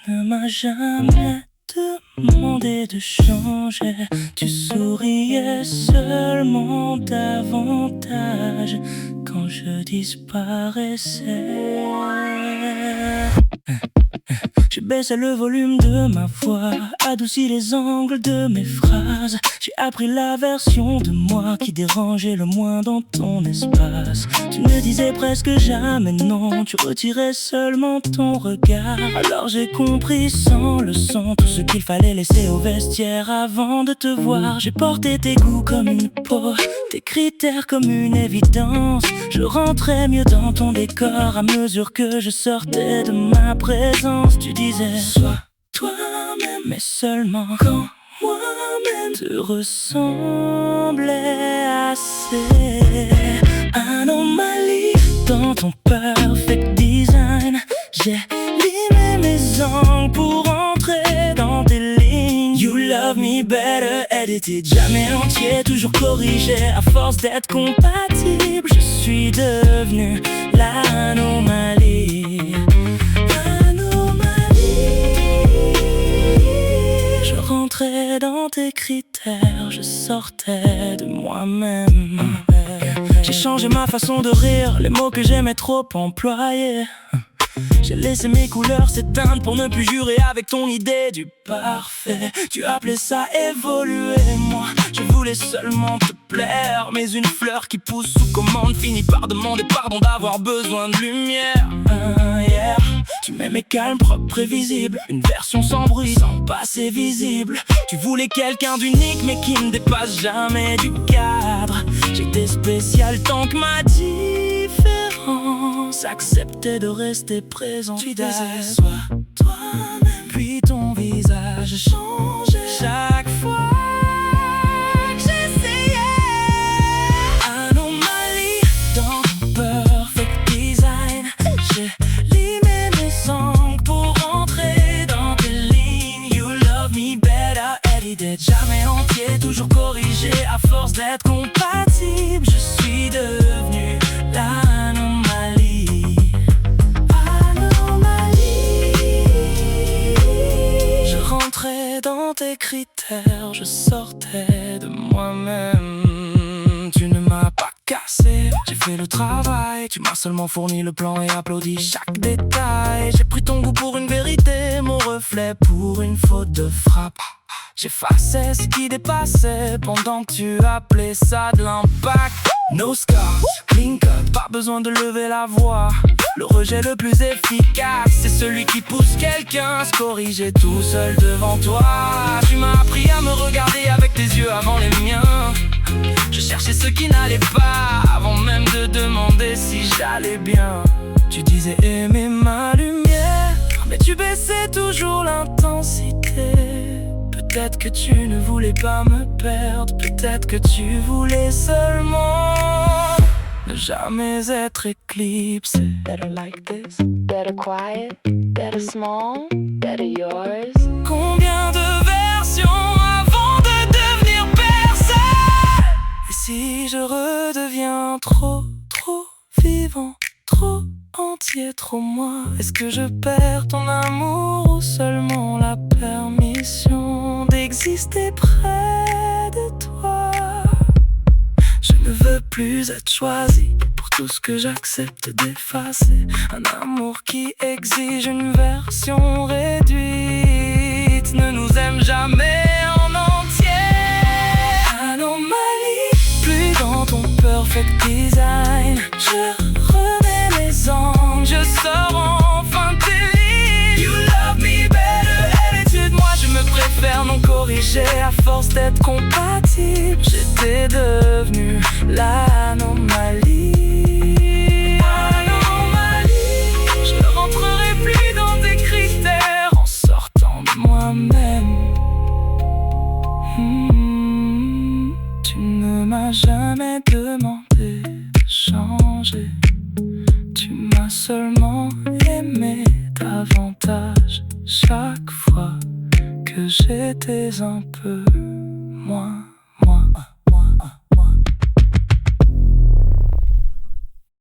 ne m'as jamais demandé de changer. Tu souriais seulement davantage quand je disparaissais. J'ai baissé le volume de ma voix, adouci les angles de mes phrases. J'ai appris la version de moi qui dérangeait le moins dans ton espace. Tu ne disais presque jamais non, tu retirais seulement ton regard. Alors j'ai compris sans leçon tout ce qu'il fallait laisser au vestiaire avant de te voir. J'ai porté tes goûts comme une peau, tes critères comme une évidence. Je rentrais mieux dans ton décor à mesure que je sortais de ma présence. Tu disais sois toi-même, mais seulement quand moi-même te ressemblait assez. Anomalie dans ton perfect design. J'ai limé mes angles pour entrer dans tes lignes. You love me better, edited, jamais entier, toujours corrigé. À force d'être compatible, je suis devenu l'anomalie. Je rentrais dans tes critères, je sortais de moi-même. J'ai changé ma façon de rire, les mots que j'aimais trop employer. J'ai laissé mes couleurs s'éteindre pour ne plus jurer avec ton idée du parfait. Tu appelais ça évoluer, moi je voulais seulement te plaire. Mais une fleur qui pousse sous commande finit par demander pardon d'avoir besoin de lumière. Yeah. Tu m'aimais calme, propre, prévisible, une version sans bruit, sans passé visible. Tu voulais quelqu'un d'unique mais qui ne dépasse jamais du cadre. J'étais spécial tant que ma différence acceptait de rester présent. Tu disais sois toi-même, puis ton visage changeait chaque fois que j'essayais. Anomalie dans ton perfect design. J'ai limé mes angles pour entrer dans tes lignes. You love me better, edited, jamais entier, toujours corrigé. À force d'être compatible, je suis devenu l'anomalie. Je rentrais dans tes critères, je sortais de moi-même. Tu ne m'as pas cassé, j'ai fait le travail. Tu m'as seulement fourni le plan et applaudi chaque détail. J'ai pris ton goût pour une vérité, mon reflet pour une faute de frappe. J'effaçais ce qui dépassait pendant que tu appelais ça de l'impact. No scars, clean cut, pas besoin de lever la voix. Le rejet le plus efficace, c'est celui qui pousse quelqu'un à se corriger tout seul devant toi. Tu m'as appris à me regarder avec tes yeux avant les miens. Je cherchais ce qui n'allait pas avant même de demander si j'allais bien. Tu disais aimer ma lumière, mais tu baissais toujours l'intensité. Peut-être que tu ne voulais pas me perdre, peut-être que tu voulais seulement ne jamais être éclipsé. Better like this, better quiet, better small, better yours. Combien de versions avant de devenir personne? Et si je redeviens trop vivant, trop entier, trop moi? Est-ce que je perds ton amour ou seulement la permission d'exister près de toi? Je ne veux plus être choisi pour tout ce que j'accepte d'effacer. Un amour qui exige une version réduite ne nous aime jamais en entier. Anomalie, plus dans ton perfect design. Je remets mes angles, je sors enfin de tes lignes. You love me better, attitude, moi je me préfère non corrigé. À force d'être compatible, j'étais devenu l'anomalie. Je ne rentrerai plus dans tes critères en sortant de moi-même. Tu ne m'as jamais demandé de changer. Tu m'as seulement aimé davantage chaque fois que j'étais un peu moins.